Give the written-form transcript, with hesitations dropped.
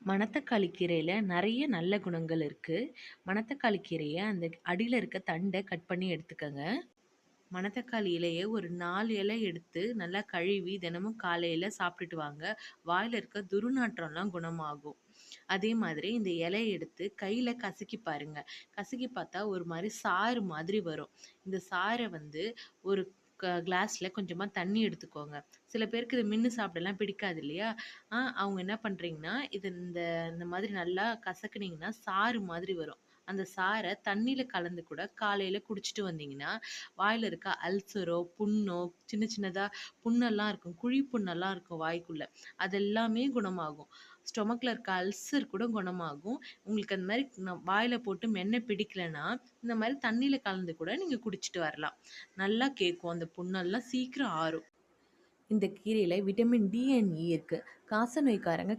மணத்தக்காளி கீரையில நெறைய நல்ல குணங்கள் இருக்கு. மணத்தக்காளி கீரைய அந்த அடியில இருக்க தண்ட கட் பண்ணி எடுத்துக்கங்க. மணத்தக்காளி இலைய ஒரு 4 இலை எடுத்து நல்லா கழுவி தினமும் காலையில சாப்பிட்டுட்டு வாங்க. வாயில இருக்க துர்நாற்றம்லாம் குணமாகும். அதே மாதிரி இந்த இலைய எடுத்து கையில கசக்கி பாருங்க. கசக்கி பார்த்தா ஒரு மாரி சாறு மாதிரி வரும். இந்த சாற வந்து ஒரு கிளாஸ்ல கொஞ்சமா தண்ணி எடுத்துக்கோங்க. சில பேருக்கு இத மென்னு சாப்பிடலாம் பிடிக்காது இல்லையா? அவங்க என்ன பண்றீங்கன்னா, இது இந்த இந்த மாதிரி நல்லா கசக்குனீங்கன்னா, சாறு மாதிரி வரும். அந்த சாற தண்ணீல கலந்து கூட காலையில குடிச்சிட்டு வந்தீங்கன்னா, வாயில இருக்க அல்சரோ, புண்ணோ, சின்ன சின்னதா புண்ணெல்லாம் இருக்கும். குழி புண்ணெல்லாம் இருக்கும் வாய்க்குள்ள. அது எல்லாமே குணமாகும். ஸ்டொமக்ல இருக்க அல்சர் கூட குணமாகும். உங்களுக்கு அந்த மாரி வாயில போட்டு மென்ன பிடிக்கலன்னா, இந்த மாரி தண்ணீல கலந்து கூட நீங்க குடிச்சிட்டு வரலாம். நல்லா கேட்கும். அந்த புண்ணெல்லாம் சீக்கிரம் ஆறும். இந்த கீரையில விட்டமின் டி அண்ட் இ இருக்கு. காச நோய்க்காரங்க